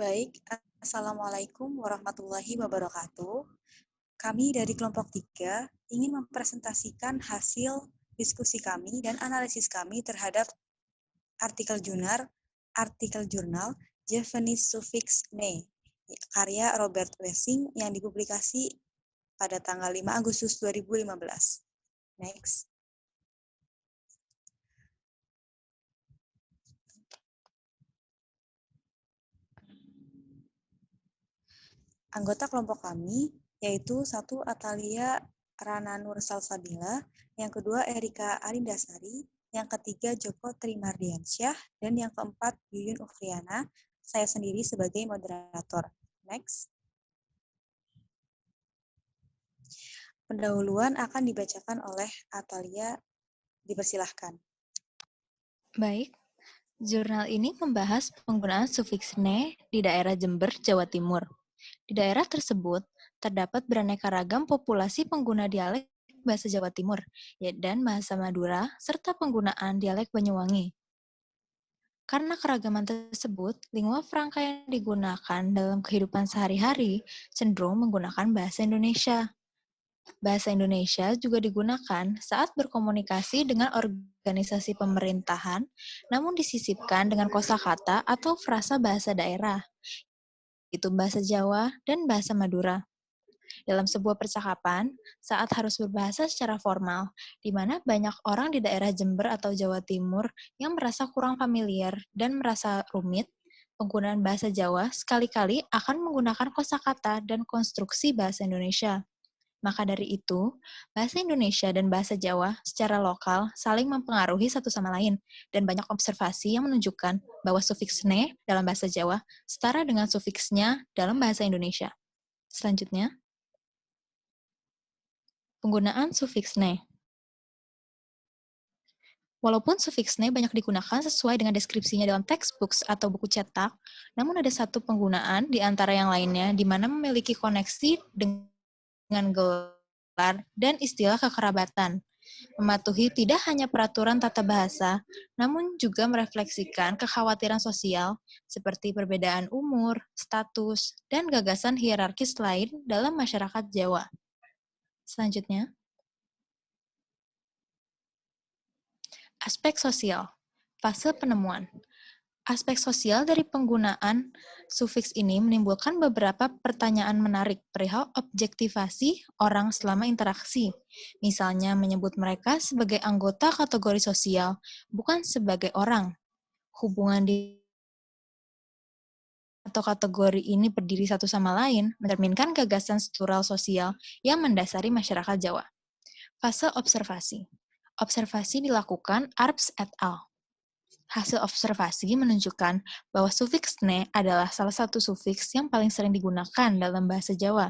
Baik, Assalamualaikum warahmatullahi wabarakatuh. Kami dari kelompok 3 ingin mempresentasikan hasil diskusi kami dan analisis kami terhadap artikel jurnal Javanese Suffix "ne", karya Robert Wessing yang dipublikasi pada tanggal 5 Agustus 2015. Next. Anggota kelompok kami yaitu satu Atalia Rana Nur Salsabila, yang kedua Erika Arindasari, yang ketiga Joko Trimardiansyah, dan yang keempat Yuyun Ufriana, saya sendiri sebagai moderator. Next. Pendahuluan akan dibacakan oleh Atalia, dipersilahkan. Baik, jurnal ini membahas penggunaan sufiks "ne" di daerah Jember, Jawa Timur. Di daerah tersebut, terdapat beraneka ragam populasi pengguna dialek bahasa Jawa Timur dan bahasa Madura, serta penggunaan dialek Banyuwangi. Karena keragaman tersebut, lingua franca yang digunakan dalam kehidupan sehari-hari cenderung menggunakan bahasa Indonesia. Bahasa Indonesia juga digunakan saat berkomunikasi dengan organisasi pemerintahan, namun disisipkan dengan kosakata atau frasa bahasa daerah, yaitu bahasa Jawa dan bahasa Madura. Dalam sebuah percakapan, saat harus berbahasa secara formal, di mana banyak orang di daerah Jember atau Jawa Timur yang merasa kurang familiar dan merasa rumit, penggunaan bahasa Jawa sekali-kali akan menggunakan kosakata dan konstruksi bahasa Indonesia. Maka dari itu, bahasa Indonesia dan bahasa Jawa secara lokal saling mempengaruhi satu sama lain, dan banyak observasi yang menunjukkan bahwa sufiks "ne" dalam bahasa Jawa setara dengan sufiksnya dalam bahasa Indonesia. Selanjutnya, penggunaan sufiks "ne". Walaupun sufiks "ne" banyak digunakan sesuai dengan deskripsinya dalam textbooks atau buku cetak, namun ada satu penggunaan di antara yang lainnya di mana memiliki koneksi dengan gelar dan istilah kekerabatan. Mematuhi tidak hanya peraturan tata bahasa, namun juga merefleksikan kekhawatiran sosial seperti perbedaan umur, status, dan gagasan hierarkis lain dalam masyarakat Jawa. Selanjutnya, aspek sosial, fase penemuan. Aspek sosial dari penggunaan sufiks ini menimbulkan beberapa pertanyaan menarik perihal objektivasi orang selama interaksi. Misalnya menyebut mereka sebagai anggota kategori sosial, bukan sebagai orang. Hubungan di atau kategori ini berdiri satu sama lain mencerminkan gagasan struktural sosial yang mendasari masyarakat Jawa. Fase observasi. Observasi dilakukan Arps et al. Hasil observasi menunjukkan bahwa sufiks "ne" adalah salah satu sufiks yang paling sering digunakan dalam bahasa Jawa.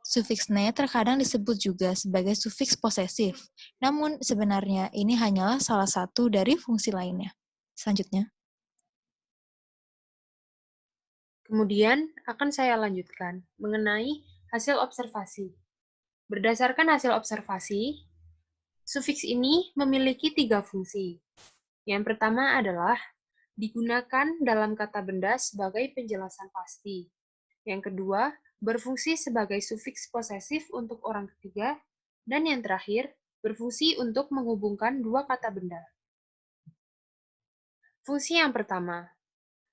Sufiks "ne" terkadang disebut juga sebagai sufiks posesif, namun sebenarnya ini hanyalah salah satu dari fungsi lainnya. Selanjutnya. Kemudian akan saya lanjutkan mengenai hasil observasi. Berdasarkan hasil observasi, sufiks ini memiliki 3 fungsi. Yang pertama adalah digunakan dalam kata benda sebagai penjelasan pasti. Yang kedua, berfungsi sebagai sufiks posesif untuk orang ketiga. Dan yang terakhir, berfungsi untuk menghubungkan dua kata benda. Fungsi yang pertama,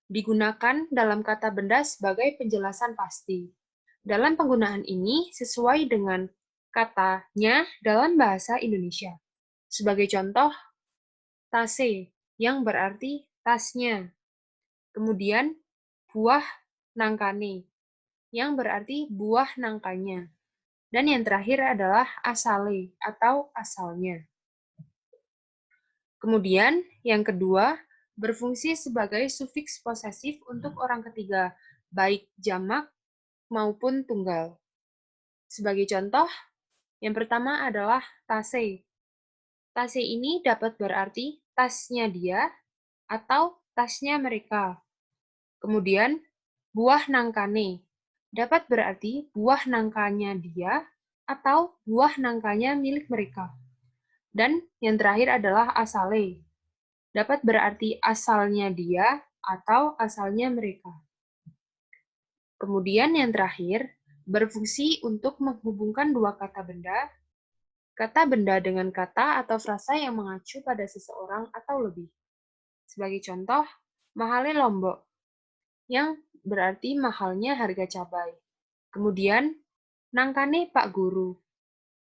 digunakan dalam kata benda sebagai penjelasan pasti. Dalam penggunaan ini sesuai dengan katanya dalam bahasa Indonesia. Sebagai contoh, tase, yang berarti tasnya. Kemudian, buah nangkane, yang berarti buah nangkanya. Dan yang terakhir adalah asale, atau asalnya. Kemudian, yang kedua, berfungsi sebagai sufiks posesif untuk orang ketiga, baik jamak maupun tunggal. Sebagai contoh, yang pertama adalah tase. Tase ini dapat berarti tasnya dia atau tasnya mereka. Kemudian, buah nangkane dapat berarti buah nangkanya dia atau buah nangkanya milik mereka. Dan yang terakhir adalah asale. Dapat berarti asalnya dia atau asalnya mereka. Kemudian yang terakhir, berfungsi untuk menghubungkan dua kata benda dengan kata atau frasa yang mengacu pada seseorang atau lebih. Sebagai contoh, mahale lombok, yang berarti mahalnya harga cabai. Kemudian, nangkane Pak Guru.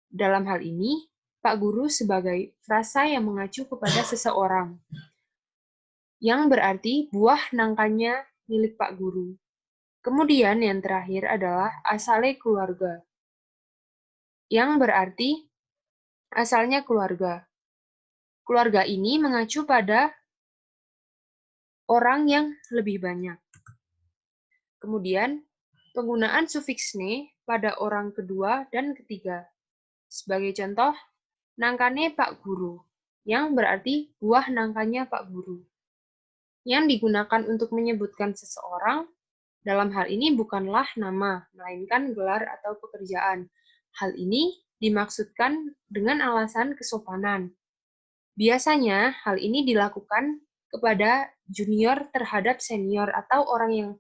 Dalam hal ini, Pak Guru sebagai frasa yang mengacu kepada seseorang, yang berarti buah nangkanya milik Pak Guru. Kemudian yang terakhir adalah asale keluarga, yang berarti asalnya keluarga. Keluarga ini mengacu pada orang yang lebih banyak. Kemudian, penggunaan sufiks ne pada orang kedua dan ketiga. Sebagai contoh, nangkane Pak Guru, yang berarti buah nangkanya Pak Guru. Yang digunakan untuk menyebutkan seseorang, dalam hal ini bukanlah nama, melainkan gelar atau pekerjaan. Hal ini dimaksudkan dengan alasan kesopanan. Biasanya, hal ini dilakukan kepada junior terhadap senior atau orang yang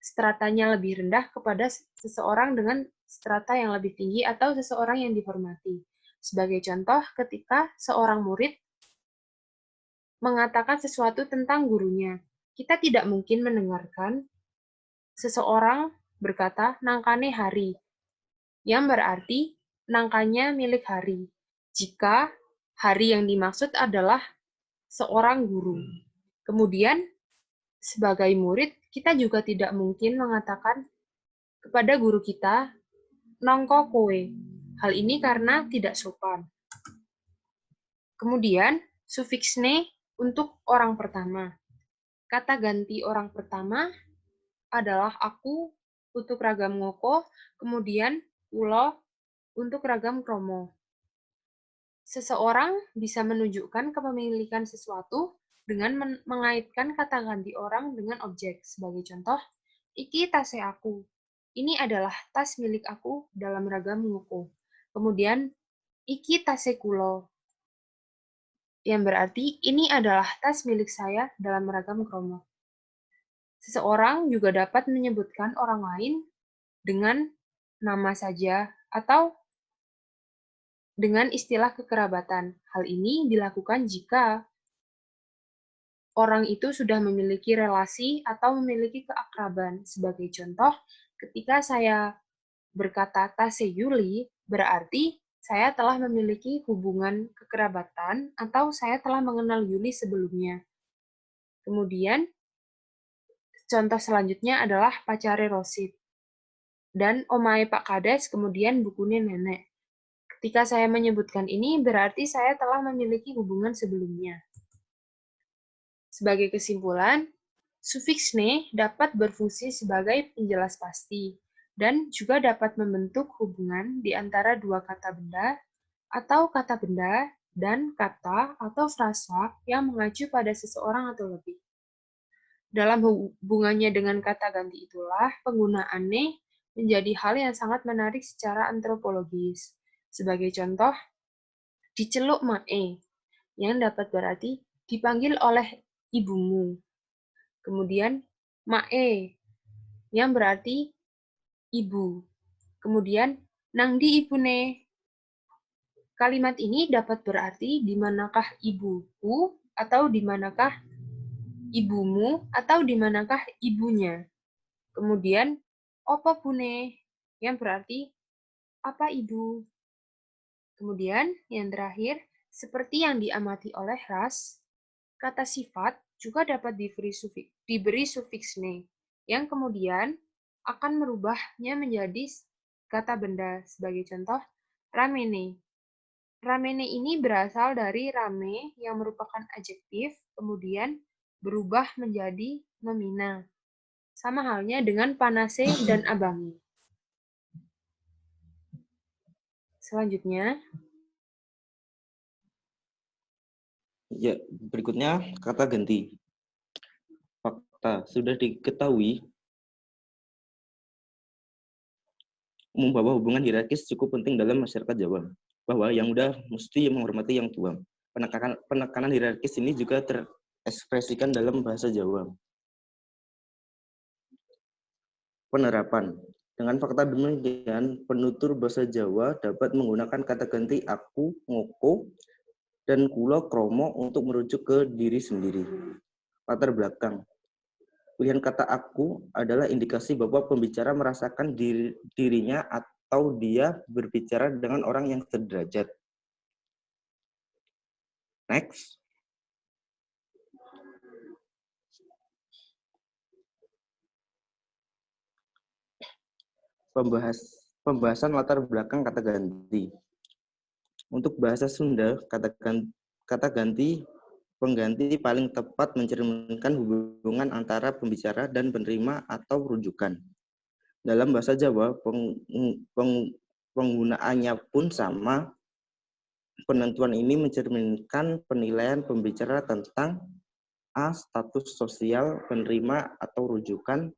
stratanya lebih rendah kepada seseorang dengan strata yang lebih tinggi atau seseorang yang dihormati. Sebagai contoh, ketika seorang murid mengatakan sesuatu tentang gurunya, kita tidak mungkin mendengarkan seseorang berkata nangkane hari, yang berarti nangkanya milik hari, jika hari yang dimaksud adalah seorang guru. Kemudian, sebagai murid, kita juga tidak mungkin mengatakan kepada guru kita, nongko kowe. Hal ini karena tidak sopan. Kemudian, sufiks ne untuk orang pertama. Kata ganti orang pertama adalah aku untuk ragam ngoko, kemudian ulo untuk ragam kromo. Seseorang bisa menunjukkan kepemilikan sesuatu dengan mengaitkan kata ganti orang dengan objek. Sebagai contoh, iki tase aku. Ini adalah tas milik aku dalam ragam ngoko. Kemudian, iki tase kulo. Yang berarti, ini adalah tas milik saya dalam ragam kromo. Seseorang juga dapat menyebutkan orang lain dengan nama saja atau dengan istilah kekerabatan. Hal ini dilakukan jika orang itu sudah memiliki relasi atau memiliki keakraban. Sebagai contoh, ketika saya berkata Tase Yuli, berarti saya telah memiliki hubungan kekerabatan atau saya telah mengenal Yuli sebelumnya. Kemudian, contoh selanjutnya adalah pacare Rosid. Dan omae Pak Kades, kemudian bukunya nenek. Ketika saya menyebutkan ini, berarti saya telah memiliki hubungan sebelumnya. Sebagai kesimpulan, sufiks ne dapat berfungsi sebagai penjelas pasti, dan juga dapat membentuk hubungan di antara dua kata benda, atau kata benda, dan kata atau frasa yang mengacu pada seseorang atau lebih. Dalam hubungannya dengan kata ganti itulah, penggunaan ne menjadi hal yang sangat menarik secara antropologis. Sebagai contoh, diceluk mae, yang dapat berarti dipanggil oleh ibumu. Kemudian, mae, yang berarti ibu. Kemudian, nang di ibune. Kalimat ini dapat berarti di manakah ibuku, atau di manakah ibumu, atau di manakah ibunya. Kemudian, opo bune, yang berarti apa ibu. Kemudian, yang terakhir, seperti yang diamati oleh Ras, kata sifat juga dapat diberi sufiks ne, yang kemudian akan merubahnya menjadi kata benda. Sebagai contoh, ramene. Ramene ini berasal dari rame yang merupakan adjektif, kemudian berubah menjadi nomina. Sama halnya dengan panase dan abangi. Selanjutnya, ya, berikutnya kata ganti. Fakta sudah diketahui umum bahwa hubungan hierarkis cukup penting dalam masyarakat Jawa, bahwa yang muda mesti menghormati yang tua. Penekanan hierarkis ini juga terekspresikan dalam bahasa Jawa. Penerapan. Dengan fakta demikian, penutur bahasa Jawa dapat menggunakan kata ganti aku, ngoko, dan kulo, kromo untuk merujuk ke diri sendiri. Latar belakang. Pilihan kata aku adalah indikasi bahwa pembicara merasakan dirinya atau dia berbicara dengan orang yang sederajat. Next. Pembahasan latar belakang kata ganti. Untuk bahasa Sunda, kata ganti pengganti paling tepat mencerminkan hubungan antara pembicara dan penerima atau rujukan. Dalam bahasa Jawa, penggunaannya pun sama. Penentuan ini mencerminkan penilaian pembicara tentang A. Status sosial penerima atau rujukan,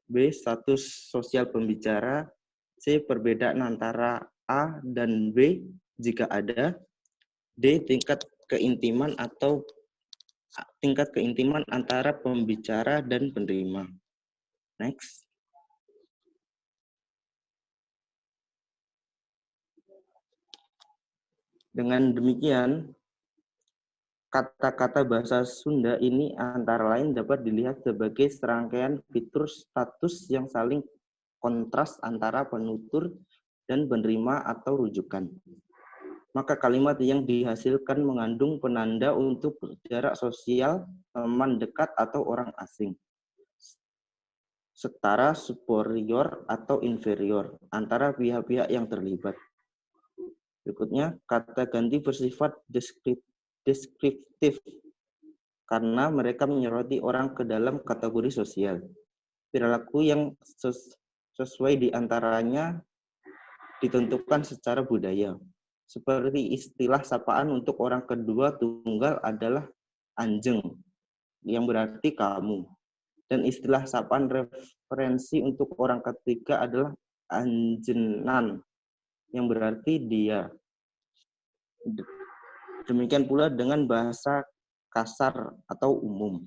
B. Status sosial pembicara, C. Perbedaan antara A dan B jika ada, D. Tingkat keintiman antara pembicara dan penerima. Next. Dengan demikian, kata-kata bahasa Sunda ini antara lain dapat dilihat sebagai serangkaian fitur status yang saling kontras antara penutur dan penerima atau rujukan. Maka kalimat yang dihasilkan mengandung penanda untuk jarak sosial, teman dekat atau orang asing, setara, superior, atau inferior antara pihak-pihak yang terlibat. Berikutnya, kata ganti bersifat deskriptif karena mereka menyoroti orang ke dalam kategori sosial. Perilaku yang sesuai diantaranya ditentukan secara budaya. Seperti istilah sapaan untuk orang kedua tunggal adalah anjeng, yang berarti kamu. Dan istilah sapaan referensi untuk orang ketiga adalah anjenan, yang berarti dia. Demikian pula dengan bahasa kasar atau umum.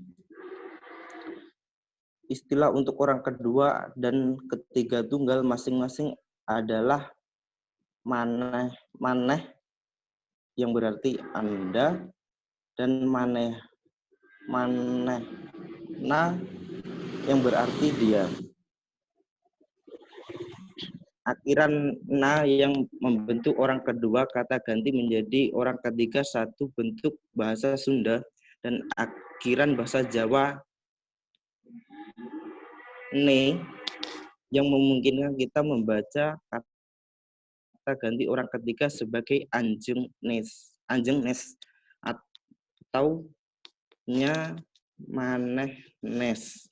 Istilah untuk orang kedua dan ketiga tunggal masing-masing adalah maneh yang berarti Anda, dan manehna yang berarti dia. Akhiran na yang membentuk orang kedua kata ganti menjadi orang ketiga satu bentuk bahasa Sunda, dan akhiran bahasa Jawa ne yang memungkinkan kita membaca kata ganti orang ketiga sebagai anjeng nes atau nya manehnes,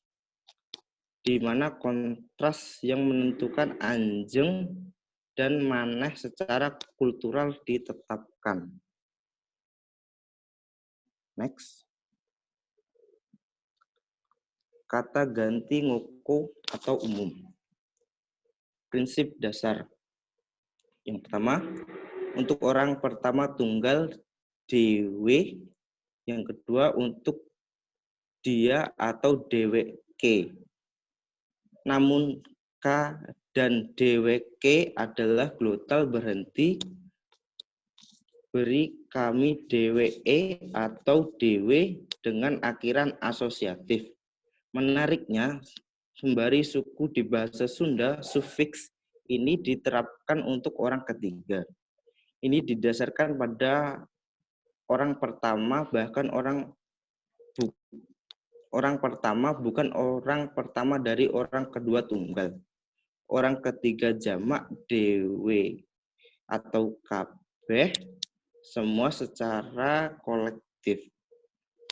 di mana kontras yang menentukan anjeng dan maneh secara kultural ditetapkan. Next. Kata ganti ngoko atau umum. Prinsip dasar. Yang pertama, untuk orang pertama tunggal dewe, yang kedua untuk dia atau dheweke. Namun K dan dheweke adalah glotal berhenti, beri kami dheweke atau dewe dengan akhiran asosiatif. Menariknya, sembari suku di bahasa Sunda, sufiks ini diterapkan untuk orang ketiga. Ini didasarkan pada orang pertama, bahkan orang pertama bukan orang pertama dari orang kedua tunggal. Orang ketiga jamak dewe atau kabeh, semua secara kolektif.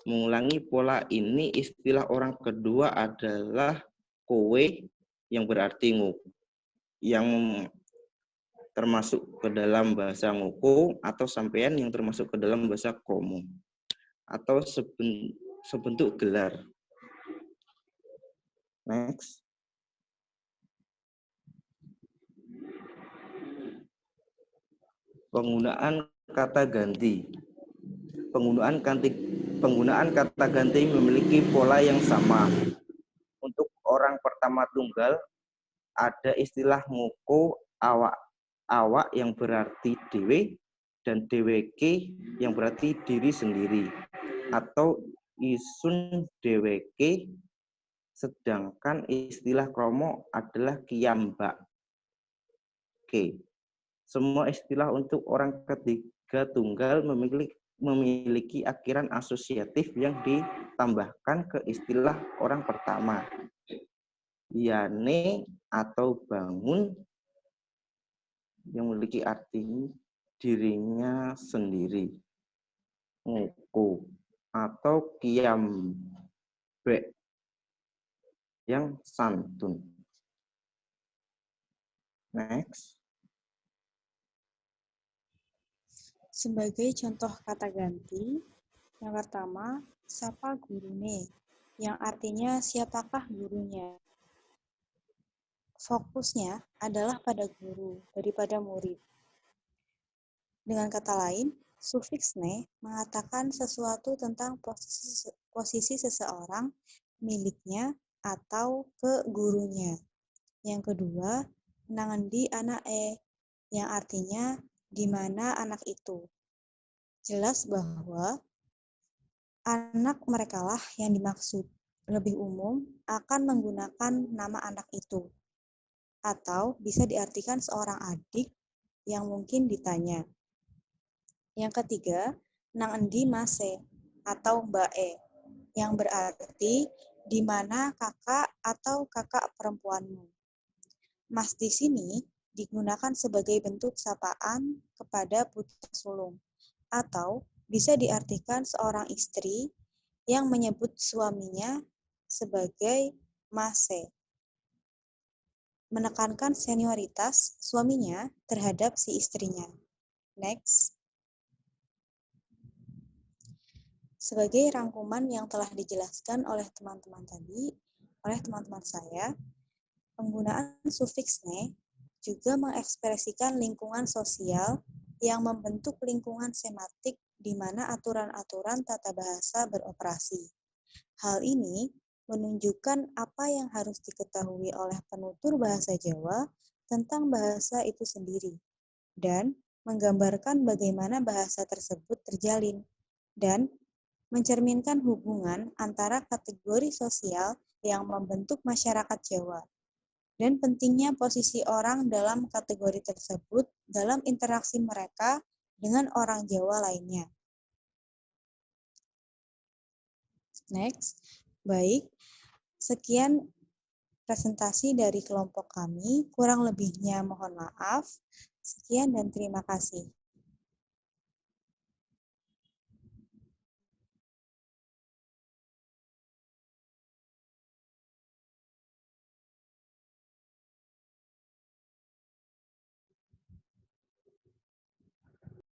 Mengulangi pola ini, istilah orang kedua adalah kowe yang berarti ngoko, yang termasuk ke dalam bahasa ngoko, atau sampean yang termasuk ke dalam bahasa kromo, atau sebentuk gelar. Next. Penggunaan kata ganti. Penggunaan kata ganti memiliki pola yang sama. Untuk orang pertama tunggal, ada istilah nguko awak yang berarti dewe dan deweke yang berarti diri sendiri, atau isun deweke, sedangkan istilah kromo adalah kiambak. Oke. Semua istilah untuk orang ketiga tunggal memiliki akhiran asosiatif yang ditambahkan ke istilah orang pertama. Yane atau bangun yang memiliki arti dirinya sendiri. Nguku atau kiambe yang santun. Next. Sebagai contoh kata ganti, yang pertama, sapa gurune, yang artinya siapakah gurunya. Fokusnya adalah pada guru daripada murid. Dengan kata lain, sufiks ne mengatakan sesuatu tentang posisi seseorang, miliknya, atau ke gurunya. Yang kedua, nangendi anake, yang artinya di mana anak itu. Jelas bahwa anak merekalah yang dimaksud. Lebih umum akan menggunakan nama anak itu. Atau bisa diartikan seorang adik yang mungkin ditanya. Yang ketiga, nang endi mase atau mbae, yang berarti di mana kakak atau kakak perempuanmu. Mas di sini digunakan sebagai bentuk sapaan kepada putra sulung, atau bisa diartikan seorang istri yang menyebut suaminya sebagai mase, menekankan senioritas suaminya terhadap si istrinya. Next. Sebagai rangkuman yang telah dijelaskan oleh teman-teman tadi, oleh teman-teman saya, penggunaan sufiks ne juga mengekspresikan lingkungan sosial yang membentuk lingkungan sematik di mana aturan-aturan tata bahasa beroperasi. Hal ini menunjukkan apa yang harus diketahui oleh penutur bahasa Jawa tentang bahasa itu sendiri, dan menggambarkan bagaimana bahasa tersebut terjalin, dan mencerminkan hubungan antara kategori sosial yang membentuk masyarakat Jawa, dan pentingnya posisi orang dalam kategori tersebut dalam interaksi mereka dengan orang Jawa lainnya. Next. Baik, sekian presentasi dari kelompok kami. Kurang lebihnya mohon maaf. Sekian dan terima kasih.